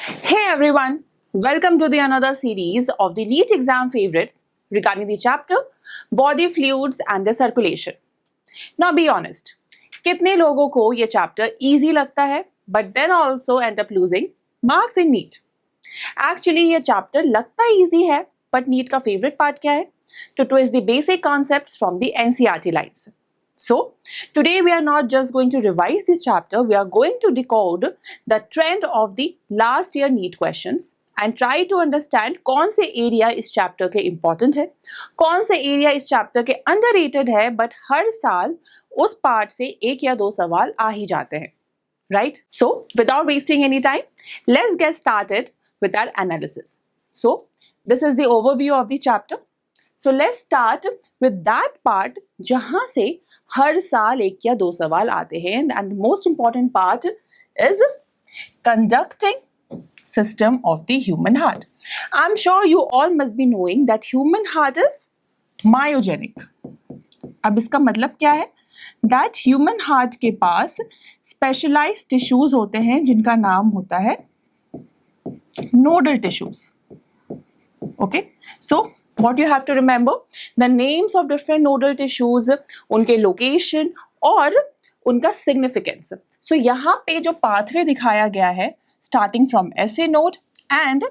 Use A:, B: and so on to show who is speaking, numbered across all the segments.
A: Hey everyone, welcome to the another series of the NEET exam favorites regarding the chapter Body Fluids and their Circulation. Now be honest, कितने लोगों को ये chapter easy लगता है but then also end up losing marks in NEET? Actually ये chapter लगता easy है but NEET का favorite part क्या है? To twist the basic concepts from the NCERT lines. So, today we are not just going to revise this chapter, we are going to decode the trend of the last year NEET questions and try to understand कौन से area इस chapter के important है, कौन से area इस chapter के underrated है, but हर साल उस part से एक या दो सवाल आ ही जाते हैं. Right? So, without wasting any time, let's get started with our analysis. So, this is the overview of the chapter. So let's start with that part जहाँ से हर साल एक या दो सवाल आते हैं and the most important part is conducting system of the human heart. I'm sure you all must be knowing that human heart is myogenic. अब इसका मतलब क्या है? That human heart के पास specialized tissues होते हैं जिनका नाम होता है nodal tissues. Okay, so what you have to remember, the names of different nodal tissues, उनके location और उनका significance. So यहाँ पे जो pathway दिखाया गया है starting from SA node and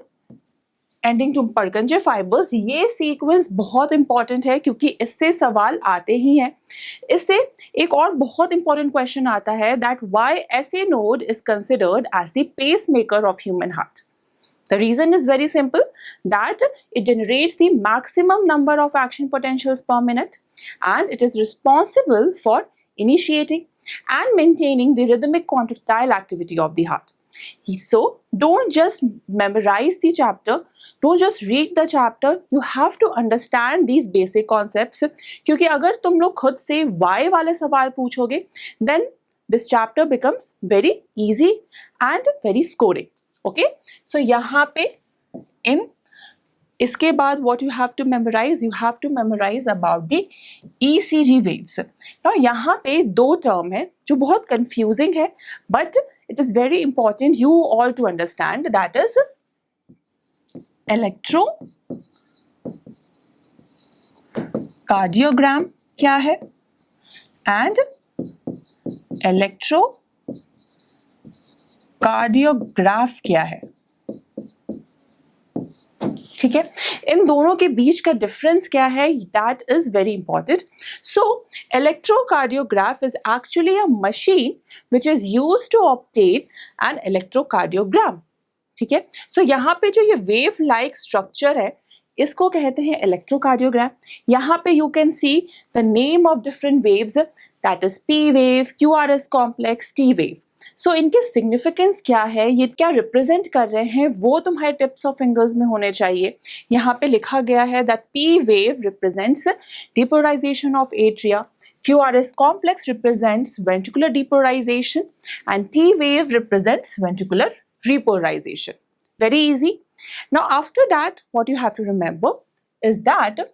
A: ending to Purkinje fibers, ये sequence बहुत important है क्योंकि इससे सवाल आते ही हैं. इससे एक और बहुत important question आता है that why SA node is considered as the pacemaker of human heart. The reason is very simple, that it generates the maximum number of action potentials per minute and it is responsible for initiating and maintaining the rhythmic contractile activity of the heart. So, don't just memorize the chapter, don't just read the chapter, you have to understand these basic concepts क्योंकि अगर तुम लोग खुद से why वाले सवाल पूछोगे, then this chapter becomes very easy and very scoring. Okay, so यहाँ पे इसके बाद what you have to memorize about the ECG waves. Now यहाँ पे दो term है जो बहुत confusing है, but it is very important you all to understand, that is electrocardiogram क्या है and electrocardiograph क्या है. ठीक है, इन दोनों के बीच का डिफरेंस क्या है, that is very important. So electrocardiograph is actually a machine which is used to obtain an electrocardiogram. ठीक है, so यहाँ पे जो ये wave like structure है इसको कहते हैं electrocardiogram. यहाँ पे you can see the name of different waves, that is P wave, QRS complex, T wave. So इनके significance क्या है, ये क्या represent कर रहे हैं, वो तुम्हारे tips of fingers में होने चाहिए. यहाँ पे लिखा गया है that P wave represents depolarization of atria, QRS complex represents ventricular depolarization and T wave represents ventricular repolarization. Very easy. Now after that, what you have to remember is that,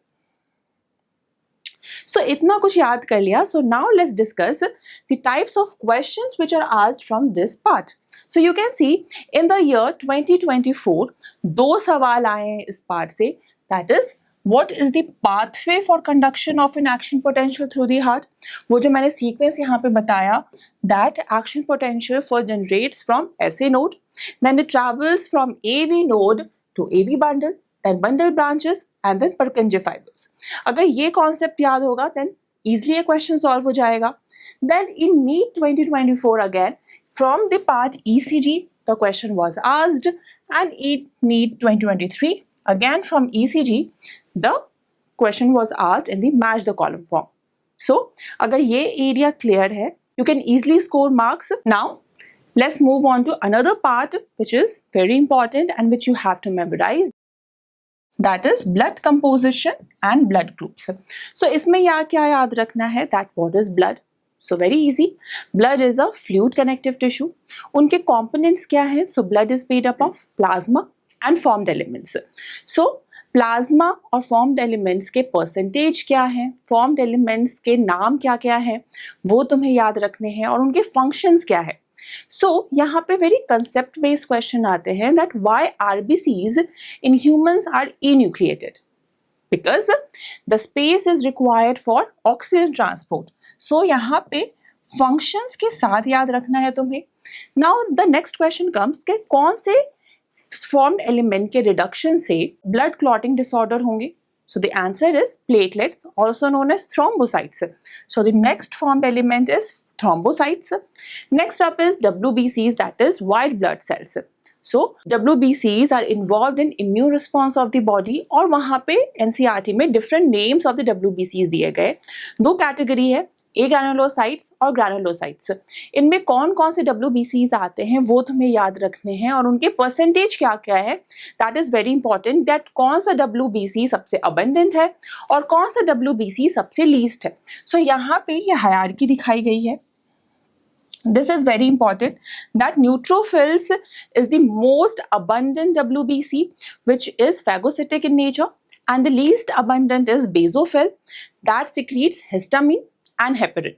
A: so इतना कुछ याद कर लिया. So now let's discuss the types of questions which are asked from this part. So you can see in the year 2024 दो सवाल आए हैं इस part से, that is what is the pathway for conduction of an action potential through the heart. वो जो मैंने sequence यहाँ पे बताया, that action potential first generates from SA node, then it travels from AV node to AV bundle, then bundle branches and then Purkinje fibers. अगर ये concept याद होगा then easily a question solve हो जाएगा. Then in NEET 2024 again, from the part ECG the question was asked, and in NEET 2023 again from ECG the question was asked in the match the column form. So अगर ये area clear है, you can easily score marks. Now let's move on to another part which is very important and which you have to memorize, that is blood composition and blood groups. So इसमें क्या याद रखना है, that what is blood. So very easy, blood is a fluid connective tissue. उनके components क्या हैं? So blood is made up of plasma and formed elements. So plasma और formed elements के परसेंटेज क्या हैं, फॉर्म्ड एलिमेंट्स के नाम क्या क्या हैं वो तुम्हें याद रखने हैं, और उनके फंक्शंस क्या है. सो यहाँ पे वेरी कंसेप्ट बेस्ड क्वेश्चन आते हैं that why RBCs in humans are enucleated, because the space is required for oxygen transport. So यहाँ पे functions के साथ याद रखना है तुम्हें. Now the next question comes कि कौन से formed element के reduction से blood clotting disorder होंगे. So the answer is platelets, also known as thrombocytes. So the next formed element is thrombocytes. Next up is WBCs, that is white blood cells. So WBCs are involved in immune response of the body, और वहाँ पे NCERT में different names of the WBCs दिए गए. दो category है, ए granulocytes और granulocytes. इनमें कौन कौन से WBCs आते हैं वो तुम्हें याद रखने हैं, और उनके परसेंटेज क्या क्या है. That is very important that कौन सा WBC सबसे अबंडेंट है और कौन सा WBC सबसे लीस्ट है. सो यहाँ पे ये हायरार्की दिखाई गई है. This is very important that neutrophils is the most abundant WBC, which is phagocytic in nature, and the least abundant is basophil that secretes histamine and heparin.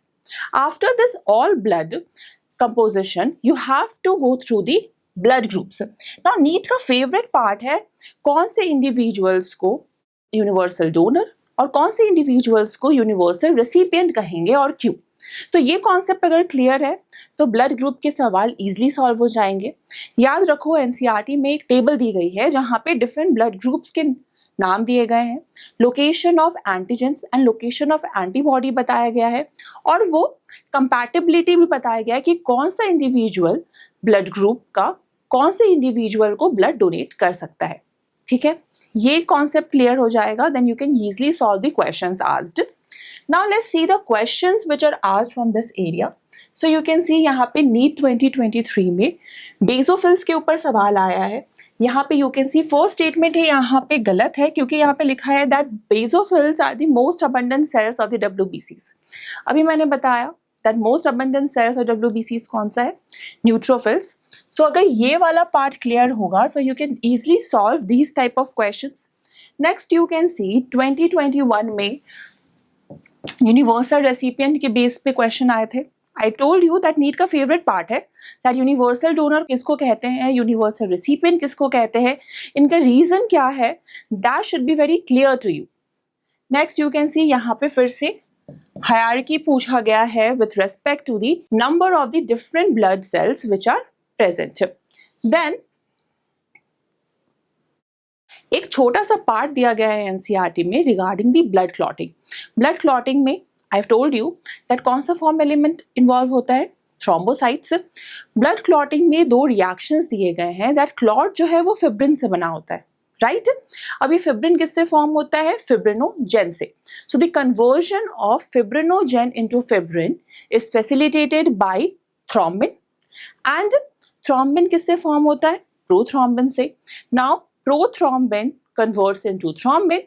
A: After this all blood composition, you have to go through the blood groups. Now NEET का favorite part है कौन से individuals को universal donor और कौन से individuals को universal recipient कहेंगे और क्यों. तो ये कॉन्सेप्ट अगर क्लियर है तो ब्लड ग्रुप के सवाल इजीली सॉल्व हो जाएंगे. याद रखो एनसीईआरटी में एक टेबल दी गई है जहां पे डिफरेंट ब्लड ग्रुप्स के नाम दिए गए हैं, location of antigens and location of antibody बताया गया है, और वो कंपैटिबिलिटी भी बताया गया है कि कौन सा इंडिविजुअल ब्लड ग्रुप का कौन से इंडिविजुअल को ब्लड डोनेट कर सकता है. ठीक है, ये कॉन्सेप्ट क्लियर हो जाएगा, then you can easily solve the questions asked. Now let's see the questions which are asked from this area. So you can see यहाँ पे NEET 2023 में बेसोफिल्स के ऊपर सवाल आया है. यहाँ पे you can see first statement है यहाँ पे गलत है, क्योंकि यहाँ पे लिखा है that basophils are the most abundant cells of the WBCs. अभी मैंने बताया that most abundant cells of WBCs कौन सा है, न्यूट्रोफिल्स. So अगर ये वाला पार्ट क्लियर होगा so you can easily solve these type of questions. Next you can see 2021 में यूनिवर्सल रेसिपिएंट के बेस पे क्वेश्चन आए थे. I told you that NEET का फेवरेट पार्ट है दैट यूनिवर्सल डोनर किसको कहते हैं, यूनिवर्सल रेसिपिएंट किसको कहते हैं, इनका रीजन क्या है, that should be very clear to you. Next you can see यहाँ पे फिर से हायरार्की पूछा गया है with respect to the number of the different blood cells which are present. Then एक छोटा सा पार्ट दिया गया है एनसीईआरटी में regarding the blood clotting. Blood clotting में I have told you that कौन सा फॉर्म एलिमेंट इन्वॉल्व होता है, थ्रोम्बोसाइट्स. ब्लड क्लॉटिंग में दो रिएक्शंस दिए गए हैं दैट क्लॉट जो है वो फिब्रिन से बना होता है, राइट. अब ये फिब्रिन किससे फॉर्म होता है, फिब्रिनोजेन से. So the conversion of fibrinogen into fibrin is facilitated bye thrombin, and thrombin किससे फॉर्म होता है, प्रोथ्रोम्बिन से. Now prothrombin converts into thrombin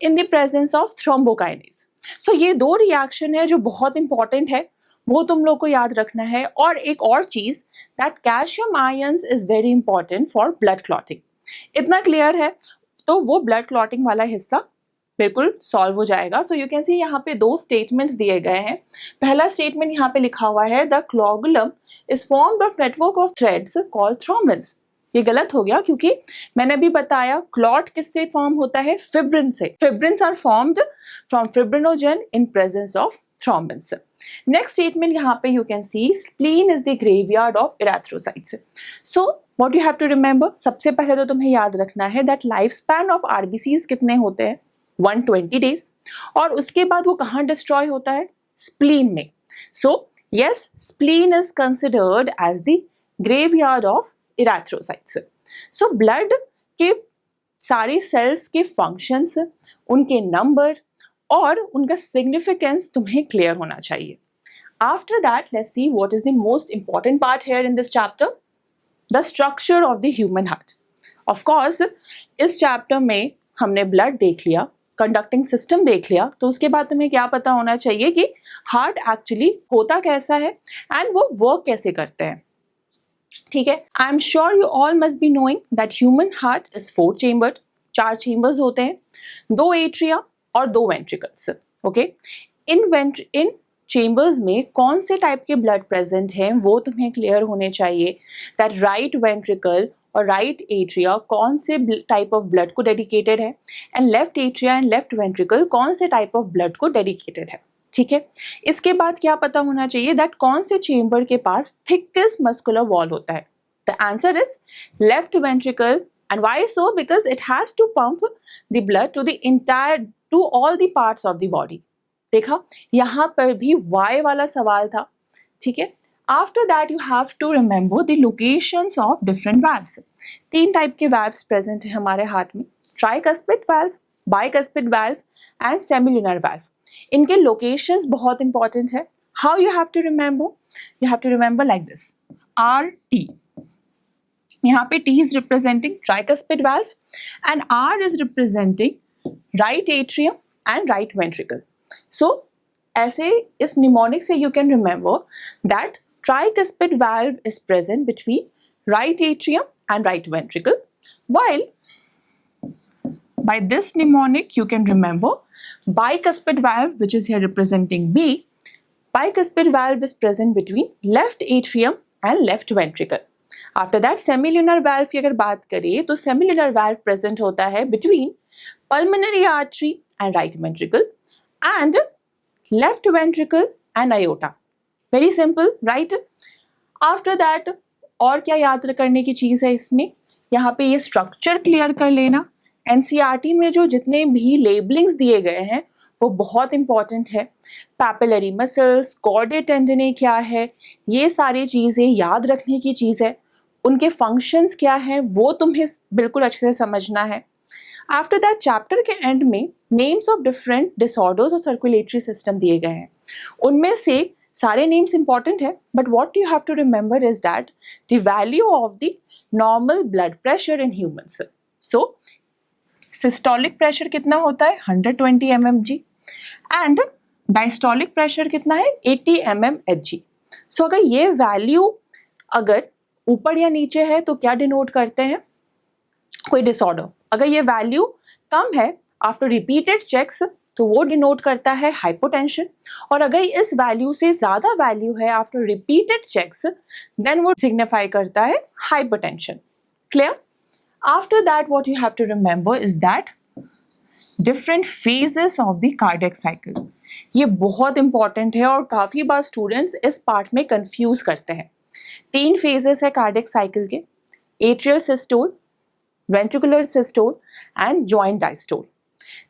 A: in the presence of thrombokinase. So ये दो रिएक्शन है जो बहुत इंपॉर्टेंट है, वो तुम लोग को याद रखना है. और एक और चीज that calcium ions is very important for blood clotting. इतना क्लियर है तो वो ब्लड क्लॉटिंग वाला हिस्सा बिल्कुल सॉल्व हो जाएगा. सो यू कैन सी यहाँ पे दो स्टेटमेंट्स दिए गए हैं. पहला स्टेटमेंट यहाँ पे लिखा हुआ है the coagulum is formed of network of threads called thrombins. ये गलत हो गया क्योंकि मैंने भी बताया क्लॉट किससे फॉर्म होता है, फिब्रिन से. Fibrins are formed from fibrinogen in presence of thrombins. Next statement यहाँ पे you can see spleen is the graveyard of erythrocytes. So what you have to remember, सबसे पहले तो तुम्हें याद रखना है that life span of RBCs कितने होते हैं, 120 days. और उसके बाद वो कहाँ डिस्ट्रॉय होता है, स्प्लीन में. So yes, spleen is considered as the graveyard of erythrocytes. So blood के सारे सेल्स के फंक्शंस, उनके नंबर और उनका सिग्निफिकेंस तुम्हें क्लियर होना चाहिए. After that let's see what is the most important part here in this chapter, the structure of the human heart. Of course इस चैप्टर में हमने ब्लड देख लिया, कंडक्टिंग सिस्टम देख लिया, तो उसके बाद तुम्हें क्या पता होना चाहिए कि हार्ट एक्चुअली होता कैसा है एंड वो वर्क कैसे करते हैं. ठीक है, आई am sure you all must be knowing that human heart is 4 chambered. 4 chambers होते हैं, 2 एट्रिया और 2 वेंट्रिकल्स। ओके, इन चेम्बर्स में कौन से टाइप के ब्लड प्रेजेंट हैं वो तुम्हें क्लियर होने चाहिए, दैट राइट वेंट्रिकल और राइट एट्रिया कौन से टाइप ऑफ ब्लड को डेडिकेटेड है, and left atria and left ventricle कौन से टाइप ऑफ ब्लड को डेडिकेटेड है। ठीक है, इसके बाद क्या पता होना चाहिए दैट कौन से चेम्बर के पास थिकेस्ट मस्कुलर वॉल होता है। The answer is left ventricle, and why so, because it has to pump the blood to all the parts of the body. देखा, यहाँ पर भी वाई वाला सवाल था। ठीक है, after that you have to remember the locations of different valves. 3 type के वाल्व्स प्रेजेंट है हमारे हार्ट में, tricuspid valve, bicuspid valve and semilunar valve. इनके लोकेशंस बहुत इंपॉर्टेंट है। How you have to remember, you have to remember like this, RT, यहाँ पे T is representing tricuspid valve and R is representing right atrium and right ventricle. So ऐसे इस mnemonic से you can remember that tricuspid valve is present between right atrium and right ventricle, while by this mnemonic you can remember bicuspid valve, which is here representing B. Bicuspid valve is present between left atrium and left ventricle. After that semilunar valve की अगर बात करें तो semilunar valve present होता है between pulmonary artery and right ventricle and left ventricle and aorta. Very simple, right. After that और क्या याद करने की चीज़ है इसमें, यहाँ पे ये स्ट्रक्चर क्लियर कर लेना। एनसीईआरटी में जो जितने भी लेबलिंग्स दिए गए हैं वो बहुत इंपॉर्टेंट है। पैपिलरी मसल्स, कॉर्डेट टेंडने क्या है, ये सारी चीज़ें याद रखने की चीज़ है। उनके फंक्शंस क्या हैं वो तुम्हें बिल्कुल अच्छे से समझना है। आफ्टर दैट चैप्टर के एंड में नेम्स ऑफ डिफरेंट डिसऑर्डर्स और सर्कुलेटरी सिस्टम दिए गए हैं। उनमें से सारे नेम्स इंपॉर्टेंट है, but what you have to remember is that the value of the normal blood pressure in humans. So systolic pressure कितना होता है, 120 mmHg, एंड डायस्टोलिक प्रेशर कितना है, 80 mmHg। सो अगर ये वैल्यू अगर ऊपर या नीचे है तो क्या डिनोट करते हैं, कोई डिसऑर्डर। अगर ये वैल्यू कम है आफ्टर रिपीटेड चेक्स तो वो डिनोट करता है हाइपोटेंशन, और अगर इस वैल्यू से ज़्यादा वैल्यू है आफ्टर रिपीटेड चेक्स देन वो सिग्निफाई करता है hypotension. Clear? After that what you have to remember is that different phases of the cardiac cycle. ये बहुत इंपॉर्टेंट है और काफ़ी बार स्टूडेंट्स इस पार्ट में कंफ्यूज करते हैं। 3 फेजेस है कार्डियक साइकिल के, atrial systole, ventricular systole and joint diastole.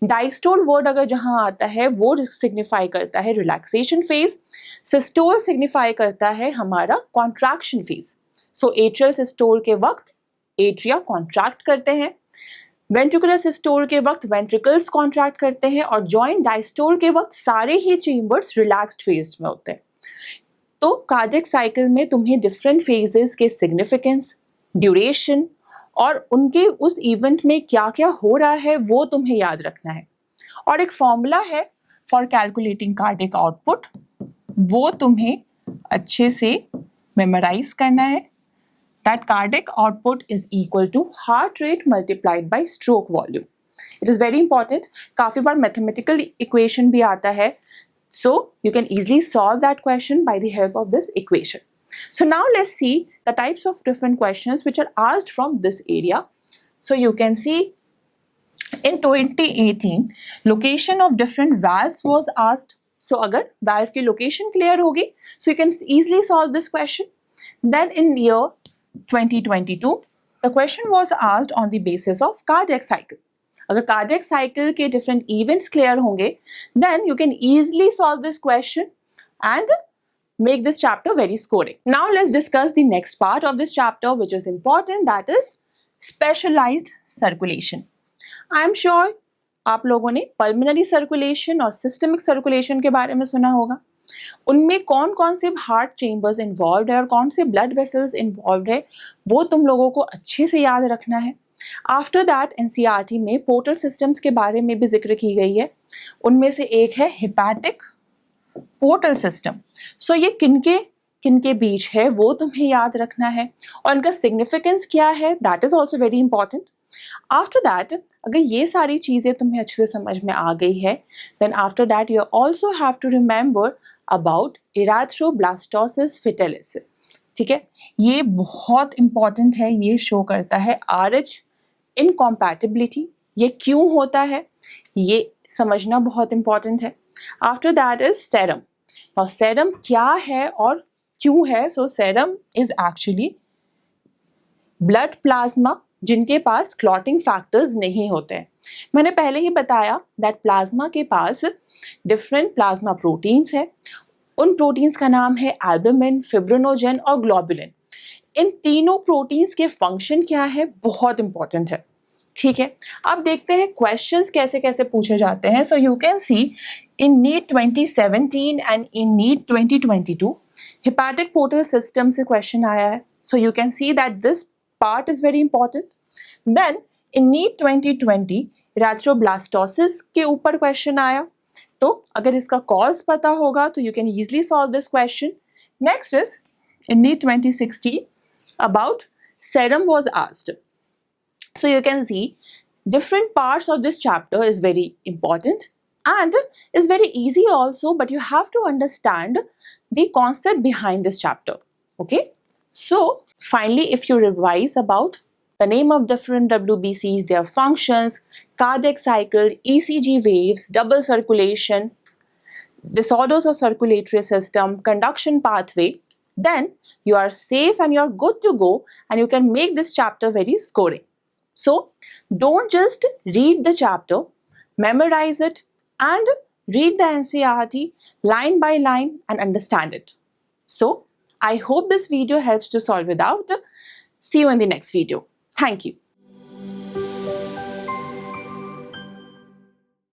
A: Diastole word अगर जहां आता है वो सिग्निफाई करता है रिलैक्सेशन फेज, सिस्टोल सिग्निफाई करता है हमारा कॉन्ट्रैक्शन फेज। सो एट्रियल सिस्टोल के वक्त एट्रिया कॉन्ट्रैक्ट करते हैं, वेंट्रिकुलर सिस्टोल के वक्त वेंट्रिकल्स कॉन्ट्रैक्ट करते हैं, और जॉइंट डायस्टोल के वक्त सारे ही चेम्बर्स रिलैक्स्ड फेज में होते हैं। तो कार्डियक साइकिल में तुम्हें डिफरेंट फेजेस के सिग्निफिकेंस, ड्यूरेशन और उनके उस इवेंट में क्या क्या हो रहा है वो तुम्हें याद रखना है। और एक फॉर्मूला है फॉर कैलकुलेटिंग कार्डियक आउटपुट, वो तुम्हें अच्छे से मेमोराइज करना है। That cardiac output is equal to heart rate multiplied by stroke volume. It is very important, काफ़ी बार मैथमेटिकल इक्वेशन भी आता है, so you can easily solve that question by the help of this equation. So now let's see the types of different questions which are asked from this area. So you can see in 2018 location of different valves was asked. So अगर valve की location clear होगी so you can easily solve this question. Then in year 2022 the question was asked on the basis of cardiac cycle. अगर cardiac cycle के different events clear होंगे then you can easily solve this question and make this chapter very scoring. Now let's discuss the next part of this chapter which is important, that is specialised circulation. I am sure आप लोगों ने pulmonary circulation और systemic circulation के बारे में सुना होगा। उनमें कौन कौन से हार्ट चेम्बर्स इन्वॉल्व है और कौन से ब्लड वेसल्स इन्वॉल्व है वो तुम लोगों को अच्छे से याद रखना है। आफ्टर दैट एनसीईआरटी में पोर्टल सिस्टम्स के बारे में भी जिक्र की गई है। उनमें से एक है हिपैटिक पोर्टल सिस्टम। सो ये किनके किन के बीच है वो तुम्हें याद रखना है, और इनका सिग्निफिकेंस क्या है, that is also very important. After that, अगर ये सारी चीज़ें तुम्हें अच्छे से समझ में आ गई है, then after that you also have to remember about erythroblastosis fetalis. ठीक है, ये बहुत इंपॉर्टेंट है. ये शो करता है RH इनकॉम्पैटिबिलिटी. ये क्यों होता है ये समझना बहुत इंपॉर्टेंट है. After that is serum. और सेरम क्या है और क्यों है? So serum is actually blood plasma जिनके पास क्लॉटिंग फैक्टर्स नहीं होते हैं. मैंने पहले ही बताया दैट प्लाज्मा के पास डिफरेंट प्लाज्मा प्रोटीन्स है. उन प्रोटीन्स का नाम है एल्बुमिन, फिब्रिनोजेन और ग्लोबुलिन. इन तीनों प्रोटीन्स के फंक्शन क्या है, बहुत इंपॉर्टेंट है. ठीक है, अब देखते हैं क्वेश्चंस कैसे कैसे पूछे जाते हैं. So you can see in NEET 2017 and in NEET 2022 hepatic portal system से क्वेश्चन आया है. So you can see that this part is very important. Then in NEET 2020 erythroblastosis के ऊपर क्वेश्चन आया. तो अगर इसका कॉज पता होगा तो you can easily solve this question. Next is in NEET 2016 about serum was asked. So you can see different parts of this chapter is very important and is very easy also, but you have to understand the concept behind this chapter. Okay, so finally, if you revise about the name of different WBCs, their functions, cardiac cycle, ECG waves, double circulation, disorders of circulatory system, conduction pathway, then you are safe and you are good to go and you can make this chapter very scoring. So don't just read the chapter, memorize it and read the NCERT line by line and understand it. So I hope this video helps to solve it out. See you in the next video. Thank you.